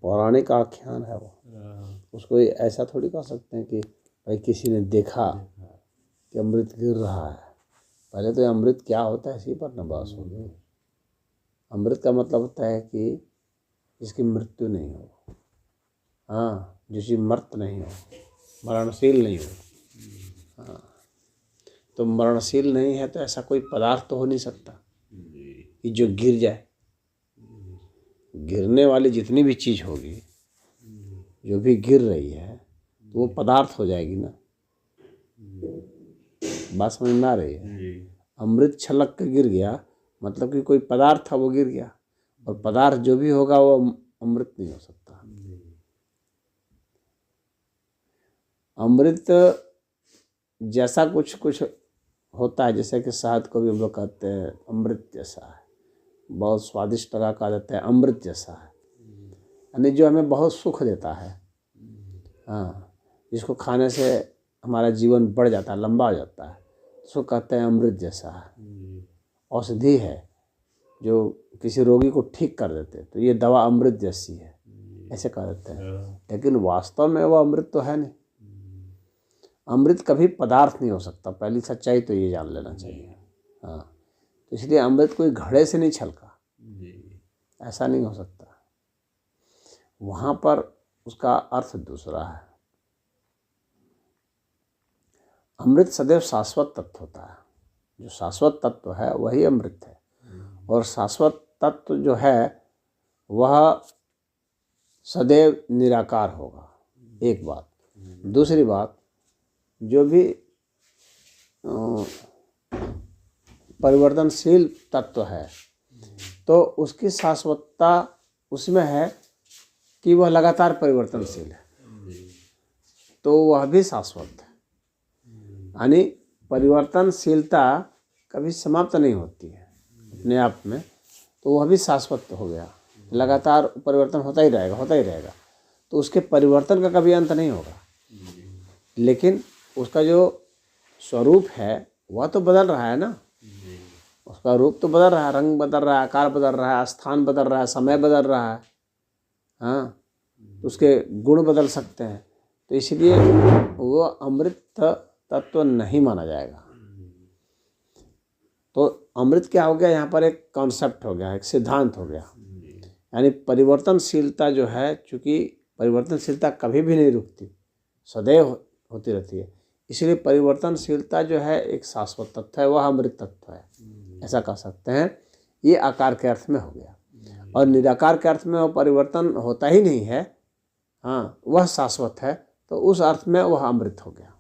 पौराणिक आख्यान है वो। उसको ऐसा थोड़ी कह सकते हैं कि भाई किसी ने देखा कि अमृत गिर रहा है। पहले तो अमृत क्या होता है इसी पर न बहस होगी। अमृत का मतलब होता है कि जिसकी मृत्यु नहीं हो, हाँ, जिसकी मृत नहीं हो, मरणशील नहीं हो। हाँ, तो मरणशील नहीं है तो ऐसा कोई पदार्थ तो हो नहीं सकता कि जो गिर जाए। गिरने वाली जितनी भी चीज़ होगी, जो भी गिर रही है, तो वो पदार्थ हो जाएगी ना। बात समझ में आ रही है? अमृत छलक के गिर गया मतलब कि कोई पदार्थ था वो गिर गया, और पदार्थ जो भी होगा वो अमृत नहीं हो सकता। अमृत जैसा कुछ कुछ होता है, जैसे कि शहद को भी हम लोग कहते हैं अमृत जैसा है, बहुत स्वादिष्ट लगा कहा जाता है अमृत जैसा है, यानी जो हमें बहुत सुख देता है। हाँ, जिसको खाने से हमारा जीवन बढ़ जाता है, लंबा हो जाता है, उसको कहते हैं अमृत जैसा है। औषधि है जो किसी रोगी को ठीक कर देते, तो ये दवा अमृत जैसी है, ऐसे कह देते हैं। लेकिन वास्तव में वो अमृत तो है नहीं। अमृत कभी पदार्थ नहीं हो सकता, पहली सच्चाई तो ये जान लेना चाहिए। हाँ, तो इसलिए अमृत कोई घड़े से नहीं छलका, ऐसा नहीं हो सकता। वहाँ पर उसका अर्थ दूसरा है। अमृत सदैव शाश्वत तत्व होता है। जो शाश्वत तत्व है वही अमृत है, और शाश्वत तत्व जो है वह सदैव निराकार होगा, एक बात। दूसरी बात, जो भी परिवर्तनशील तत्व है तो उसकी शाश्वतता उसमें है कि वह लगातार परिवर्तनशील है, तो वह भी शाश्वत है। यानी परिवर्तनशीलता कभी समाप्त नहीं होती है अपने आप में, तो वह भी शाश्वत हो गया, लगातार परिवर्तन होता ही रहेगा, होता ही रहेगा। तो उसके परिवर्तन का कभी अंत नहीं होगा, लेकिन उसका जो स्वरूप है वह तो बदल रहा है ना। उसका रूप तो बदल रहा है, रंग बदल रहा है, आकार बदल रहा है, स्थान बदल रहा है, समय बदल रहा है। हाँ, उसके गुण बदल सकते हैं, तो इसलिए वो अमृत तत्व नहीं माना जाएगा। तो अमृत क्या हो गया, यहाँ पर एक कॉन्सेप्ट हो गया, एक सिद्धांत हो गया। यानी परिवर्तनशीलता जो है, चूँकि परिवर्तनशीलता कभी भी नहीं रुकती, सदैव होती रहती है, इसलिए परिवर्तनशीलता जो है एक शाश्वत तत्व है, वह अमृत तत्व है, ऐसा कह सकते हैं। ये आकार के अर्थ में हो गया। और निराकार के अर्थ में वो परिवर्तन होता ही नहीं है, हाँ, वह शाश्वत है, तो उस अर्थ में वह अमृत हो गया।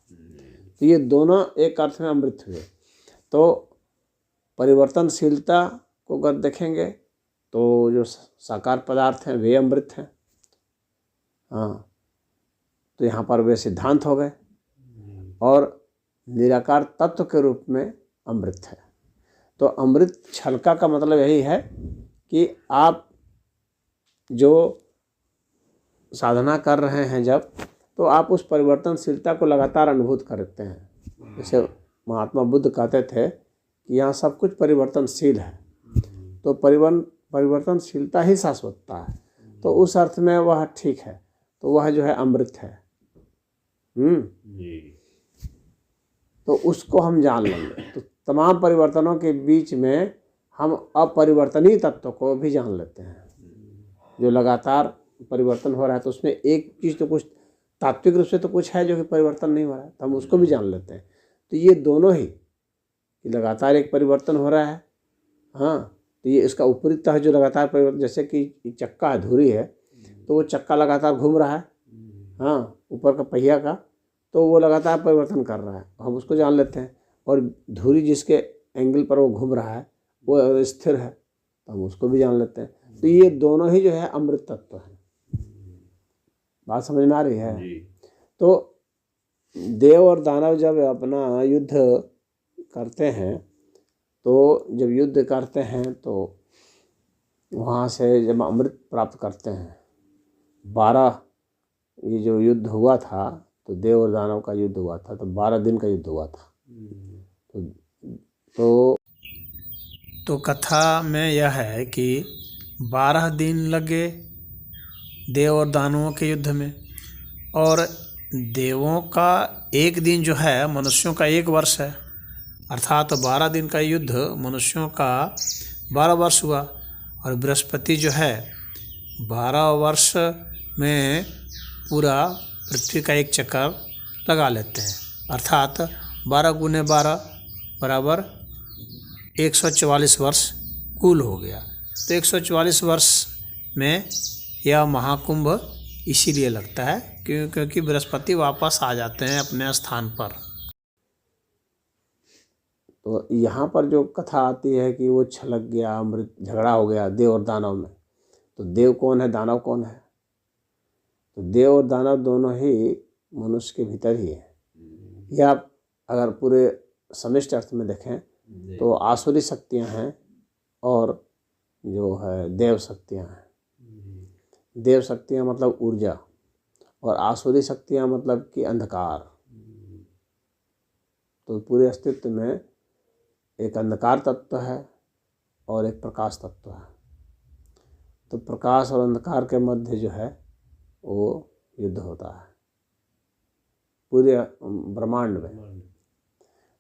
तो ये दोनों एक अर्थ में अमृत हुए। तो परिवर्तनशीलता को अगर देखेंगे तो जो साकार पदार्थ हैं वे अमृत हैं। हाँ, तो यहाँ पर वे सिद्धांत हो गए, और निराकार तत्व के रूप में अमृत है। तो अमृत छलका का मतलब यही है कि आप जो साधना कर रहे हैं जब, तो आप उस परिवर्तनशीलता को लगातार अनुभूत करते हैं। जैसे महात्मा बुद्ध कहते थे कि यहाँ सब कुछ परिवर्तनशील है, तो परिवर्तनशीलता ही शाश्वतता है, तो उस अर्थ में वह ठीक है, तो वह जो है अमृत है। तो उसको हम जान लेंगे, तो तमाम परिवर्तनों के बीच में हम अपरिवर्तनीय तत्व को भी जान लेते हैं, जो लगातार परिवर्तन हो रहा है। तो उसमें एक चीज़ तो कुछ तात्विक रूप से तो कुछ है जो कि परिवर्तन नहीं हो रहा है, तो हम उसको भी जान लेते हैं। तो ये दोनों ही कि लगातार एक परिवर्तन हो रहा है, हाँ, तो ये इसका ऊपरी तह जो लगातार परिवर्तन, जैसे कि चक्का है, धुरी है, तो वो चक्का लगातार घूम रहा है, हाँ, ऊपर का पहिया का, तो वो लगातार परिवर्तन कर रहा है, हम उसको जान लेते हैं। और धुरी जिसके एंगल पर वो घूम रहा है वो स्थिर है, तो हम उसको भी जान लेते हैं। तो ये दोनों ही जो है अमृत तत्व है। बात समझ में आ रही है? तो देव और दानव जब अपना युद्ध करते हैं, तो जब युद्ध करते हैं तो वहाँ से जब अमृत प्राप्त करते हैं, 12 ये जो युद्ध हुआ था, तो देव और दानव का युद्ध हुआ था, तो 12 दिन का युद्ध हुआ था। तो कथा में यह है कि 12 दिन लगे देव और दानवों के युद्ध में। और देवों का एक दिन जो है मनुष्यों का 1 वर्ष है, अर्थात 12 दिन का युद्ध मनुष्यों का 12 वर्ष हुआ। और बृहस्पति जो है 12 वर्ष में पूरा पृथ्वी का एक चक्कर लगा लेते हैं, अर्थात 12 गुने 12 बराबर 144 वर्ष कुल हो गया। तो 144 वर्ष में यह महाकुंभ इसीलिए लगता है क्योंकि बृहस्पति वापस आ जाते हैं अपने स्थान पर। तो यहाँ पर जो कथा आती है कि वो छलक गया, अमृत झगड़ा हो गया देव और दानव में, तो देव कौन है, दानव कौन है? तो देव और दानव दोनों ही मनुष्य के भीतर ही है। या अगर पूरे समष्टि अर्थ में देखें तो आसुरी शक्तियाँ हैं और जो है देव शक्तियाँ हैं। देव शक्तियाँ मतलब ऊर्जा और आसुरी शक्तियाँ मतलब कि अंधकार। तो पूरे अस्तित्व में एक अंधकार तत्व है और एक प्रकाश तत्व है। तो प्रकाश और अंधकार के मध्य जो है वो युद्ध होता है पूरे ब्रह्मांड में।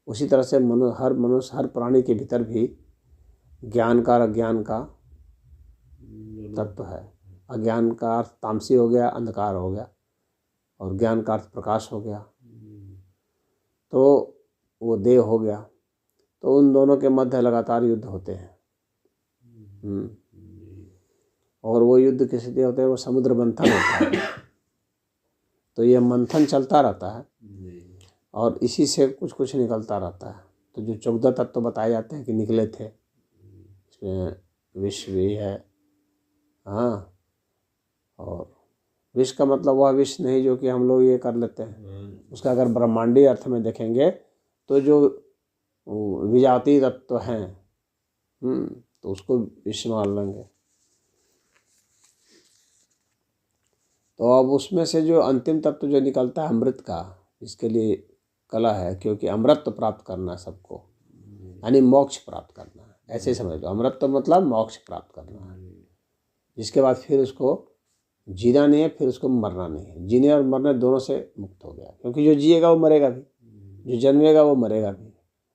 उसी तरह से हर मनुष्य, हर प्राणी के भीतर भी ज्ञान का और अज्ञान का तत्व है। अज्ञान का अर्थ तामसी हो गया, अंधकार हो गया, और ज्ञान का अर्थ प्रकाश हो गया, तो वो देव हो गया। तो उन दोनों के मध्य लगातार युद्ध होते हैं। और वो युद्ध किस लिए होते हैं? वो समुद्र मंथन होता है। तो ये मंथन चलता रहता है और इसी से कुछ कुछ निकलता रहता है। तो जो 14 तत्व बताए जाते हैं कि निकले थे, इसमें विष भी है। हाँ, और विष का मतलब वह विष नहीं जो कि हम लोग ये कर लेते हैं। उसका अगर ब्रह्मांडीय अर्थ में देखेंगे तो जो विजातीय तत्व हैं तो उसको विष मान लेंगे। तो अब उसमें से जो अंतिम तत्व जो निकलता है अमृत का, इसके लिए कला है, क्योंकि अमृत प्राप्त करना है सबको, यानी मोक्ष प्राप्त करना है। ऐसे ही समझ लो, अमृत तो मतलब मोक्ष प्राप्त करना है, जिसके बाद फिर उसको जीना नहीं है, फिर उसको मरना नहीं है। जीने और मरने दोनों से मुक्त हो गया, क्योंकि जो जिएगा वो मरेगा भी, जो जन्मेगा वो मरेगा भी,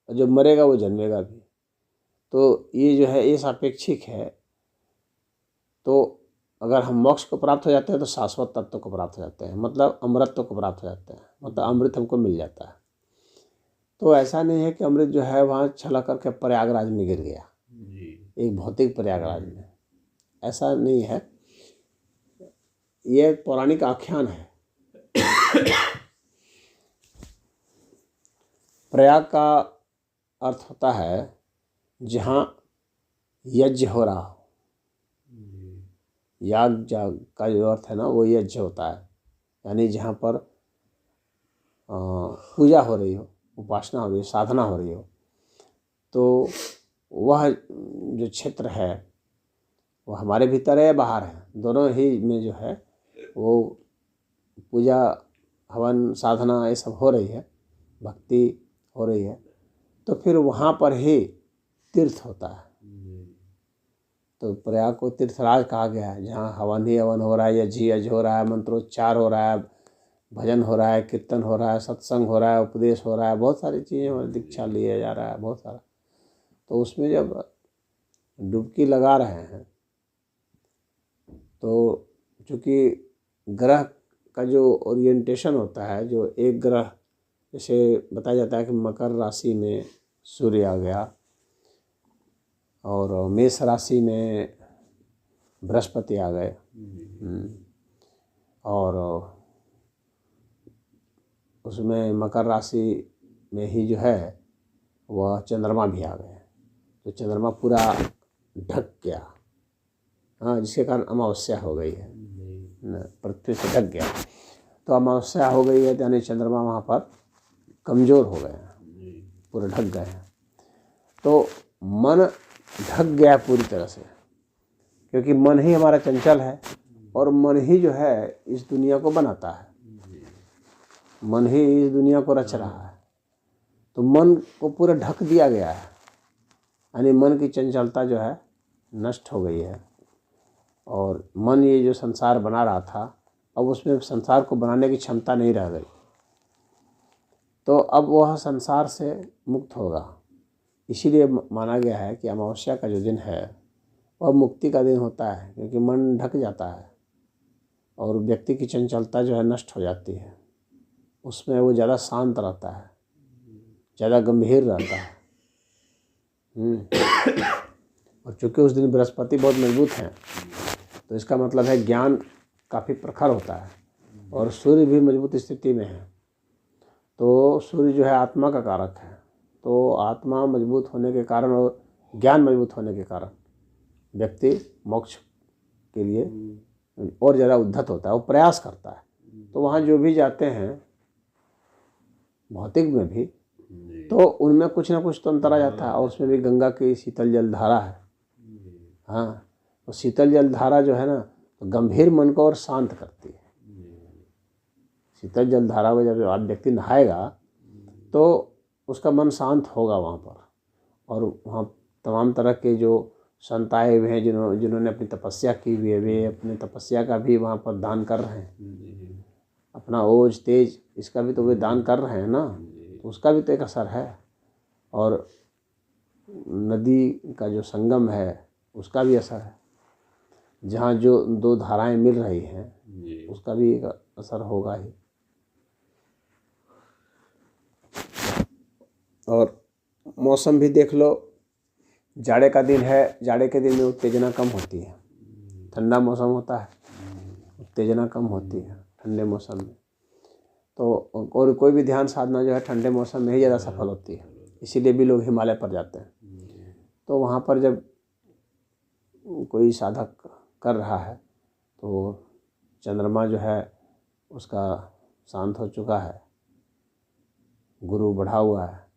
और जो मरेगा वो जन्मेगा भी। तो ये जो है ये सापेक्षिक है। तो अगर हम मोक्ष को प्राप्त हो जाते हैं तो शाश्वत तत्व को प्राप्त हो जाते हैं, मतलब अमृतत्व को प्राप्त हो जाते हैं, मतलब अमृत हमको मिल जाता है। तो ऐसा नहीं है कि अमृत जो है वहाँ छला करके प्रयागराज में गिर गया, एक भौतिक प्रयागराज में, ऐसा नहीं है। ये पौराणिक आख्यान है। प्रयाग का अर्थ होता है जहाँ यज्ञ हो रहा हो। याग का जो अर्थ है ना वो यज्ञ होता है, यानी जहाँ पर पूजा हो रही हो, उपासना हो रही हो, साधना हो रही हो। तो वह जो क्षेत्र है वो हमारे भीतर है या बाहर है, दोनों ही में जो है वो पूजा, हवन, साधना ये सब हो रही है, भक्ति हो रही है। तो फिर वहाँ पर ही तीर्थ होता है। तो प्रयाग को तीर्थराज कहा गया है, जहाँ हवन ही हवन हो रहा है, यज्ञ ही यज्ञ हो रहा है, मंत्रोच्चार हो रहा है, भजन हो रहा है, कीर्तन हो रहा है, सत्संग हो रहा है, उपदेश हो रहा है, बहुत सारी चीज़ें, दीक्षा लिया जा रहा है, बहुत सारा। तो उसमें जब डुबकी लगा रहे हैं तो चूँकि ग्रह का जो ओरिएंटेशन होता है, जो एक ग्रह, जैसे बताया जाता है कि मकर राशि में सूर्य आ गया और मेष राशि में बृहस्पति आ गए, और उसमें मकर राशि में ही जो है वह चंद्रमा भी आ गए। तो चंद्रमा पूरा ढक गया, हाँ, जिसके कारण अमावस्या हो गई है, पृथ्वी से ढक गया। तो अमावस्या हो गई है यानी चंद्रमा वहाँ पर कमज़ोर हो गए हैं, पूरे ढक गए हैं। तो मन ढक गया पूरी तरह से, क्योंकि मन ही हमारा चंचल है और मन ही जो है इस दुनिया को बनाता है, मन ही इस दुनिया को रच रहा है। तो मन को पूरा ढक दिया गया है, यानी मन की चंचलता जो है नष्ट हो गई है। और मन ये जो संसार बना रहा था, अब उसमें संसार को बनाने की क्षमता नहीं रह गई, तो अब वह संसार से मुक्त होगा। इसीलिए माना गया है कि अमावस्या का जो दिन है वह मुक्ति का दिन होता है, क्योंकि मन ढक जाता है और व्यक्ति की चंचलता जो है नष्ट हो जाती है। उसमें वो ज़्यादा शांत रहता है, ज़्यादा गंभीर रहता है। और चूँकि उस दिन बृहस्पति बहुत मजबूत हैं, तो इसका मतलब है ज्ञान काफ़ी प्रखर होता है। और सूर्य भी मजबूत स्थिति में है, तो सूर्य जो है आत्मा का कारक है। तो आत्मा मजबूत होने के कारण और ज्ञान मजबूत होने के कारण व्यक्ति मोक्ष के लिए और ज़्यादा उद्धत होता है, वो प्रयास करता है। तो वहाँ जो भी जाते हैं भौतिक में भी, तो उनमें कुछ ना कुछ तो अंतर आ जाता है। और उसमें भी गंगा की शीतल जल धारा है। हाँ, तो शीतल जल धारा जो है ना, तो गंभीर मन को और शांत करती है। शीतल जल धारा में जब आप व्यक्ति नहाएगा तो उसका मन शांत होगा वहाँ पर। और वहाँ तमाम तरह के जो संत आए हुए हैं, जिन्होंने अपनी तपस्या की हुई है, वे अपनी तपस्या का भी वहाँ पर दान कर रहे हैं। अपना ओज तेज इसका भी तो वे दान कर रहे हैं ना, तो उसका भी तो एक असर है। और नदी का जो संगम है उसका भी असर है। जहाँ जो दो धाराएं मिल रही हैं उसका भी एक असर होगा ही। और मौसम भी देख लो, जाड़े का दिन है, जाड़े के दिन में उत्तेजना कम होती है। ठंडा मौसम होता है, उत्तेजना कम होती है ठंडे मौसम में। तो और कोई भी ध्यान साधना जो है ठंडे मौसम में ही ज़्यादा सफल होती है। इसीलिए भी लोग हिमालय पर जाते हैं। तो वहाँ पर जब कोई साधक कर रहा है तो चंद्रमा जो है उसका शांत हो चुका है, गुरु बढ़ा हुआ है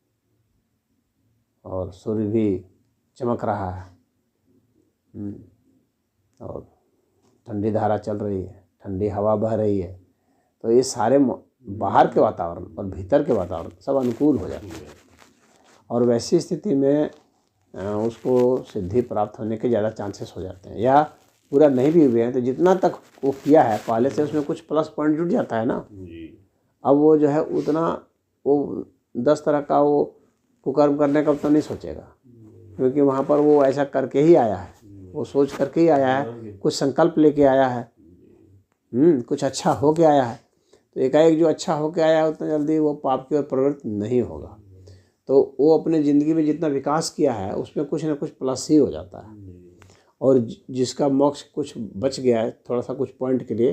और सूर्य भी चमक रहा है। और ठंडी धारा चल रही है, ठंडी हवा बह रही है। तो ये सारे बाहर के वातावरण और भीतर के वातावरण सब अनुकूल हो जाते हैं। और वैसी स्थिति में उसको सिद्धि प्राप्त होने के ज़्यादा चांसेस हो जाते हैं। या पूरा नहीं भी हुए हैं तो जितना तक वो किया है पहले से उसमें कुछ प्लस पॉइंट जुट जाता है ना। अब वो जो है उतना वो 10 तरह का वो कुकर्म करने का उतना नहीं सोचेगा, क्योंकि वहाँ पर वो ऐसा करके ही आया है, वो सोच करके ही आया है, कुछ संकल्प लेके आया है, कुछ अच्छा हो के आया है। तो एकाएक जो अच्छा हो के आया है उतना जल्दी वो पाप की ओर प्रवृत्त नहीं होगा। तो वो अपने ज़िंदगी में जितना विकास किया है उसमें कुछ ना कुछ प्लस ही हो जाता है। और जिसका मोक्ष कुछ बच गया है थोड़ा सा कुछ पॉइंट के लिए,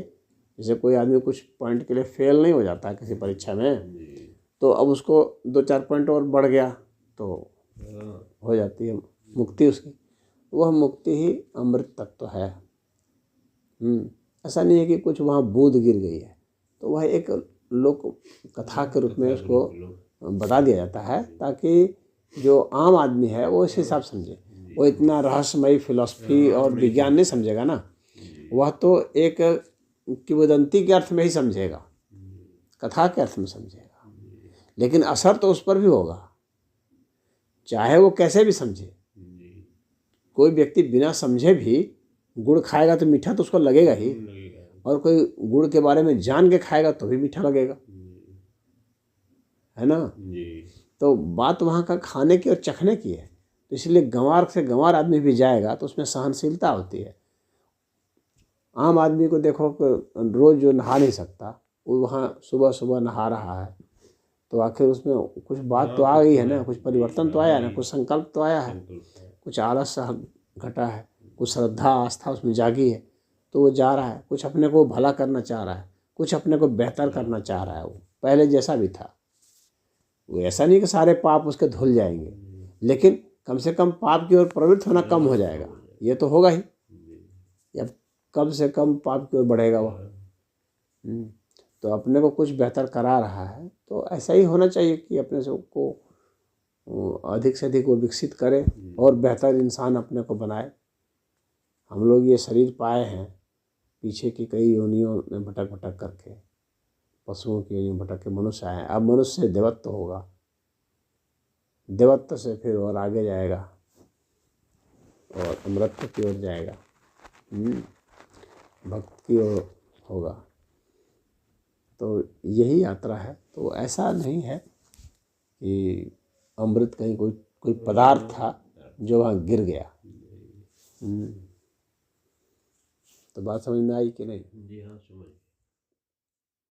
जैसे कोई आदमी कुछ पॉइंट के लिए फेल नहीं हो जाता है किसी परीक्षा में, तो अब उसको 2-4 पॉइंट और बढ़ गया तो हो जाती है मुक्ति उसकी। वह मुक्ति ही अमृत तत्व है। ऐसा नहीं है कि कुछ वहाँ बूंद गिर गई है, तो वह एक लोक कथा के रूप में उसको बता दिया जाता है, ताकि जो आम आदमी है वो इस हिसाब समझे। वो इतना रहस्यमयी फिलॉसफी और विज्ञान नहीं समझेगा ना, वह तो एक किंवदंती के अर्थ में ही समझेगा, कथा के अर्थ में समझेगा। लेकिन असर तो उस पर भी होगा, चाहे वो कैसे भी समझे। कोई व्यक्ति बिना समझे भी गुड़ खाएगा तो मीठा तो उसको लगेगा ही, और कोई गुड़ के बारे में जान के खाएगा तो भी मीठा लगेगा, है ना। तो बात वहाँ का खाने की और चखने की है। तो इसलिए गंवार से गंवार आदमी भी जाएगा तो उसमें सहनशीलता होती है। आम आदमी को देखो रोज़ जो नहा नहीं सकता, वो वहाँ सुबह सुबह नहा रहा है, तो आखिर उसमें कुछ बात तो आ गई है ना, कुछ परिवर्तन तो आया है ना, कुछ संकल्प तो आया है, कुछ आलस घटा है, कुछ श्रद्धा आस्था उसमें जागी है, तो वो जा रहा है, कुछ अपने को भला करना चाह रहा है, कुछ अपने को बेहतर करना चाह रहा है। वो पहले जैसा भी था, वो ऐसा नहीं कि सारे पाप उसके धुल जाएंगे, लेकिन कम से कम पाप की ओर प्रवृत्त होना कम हो जाएगा, ये तो होगा ही। या कम से कम पाप की ओर बढ़ेगा वह। तो अपने को कुछ बेहतर करा रहा है, तो ऐसा ही होना चाहिए कि अपने से को अधिक से अधिक वो विकसित करे और बेहतर इंसान अपने को बनाए। हम लोग ये शरीर पाए हैं पीछे की कई योनियों में भटक भटक करके, पशुओं की योनियों में भटक के मनुष्य आए हैं। अब मनुष्य से देवत्व होगा, देवत्व से फिर और आगे जाएगा और अमृतत्व की ओर जाएगा। भक्त की ओर होगा। तो यही यात्रा है। तो ऐसा नहीं है कि अमृत कहीं कोई पदार्थ था जो वहाँ गिर गया। तो बात समझ में आई कि नहीं? जी हाँ, समझ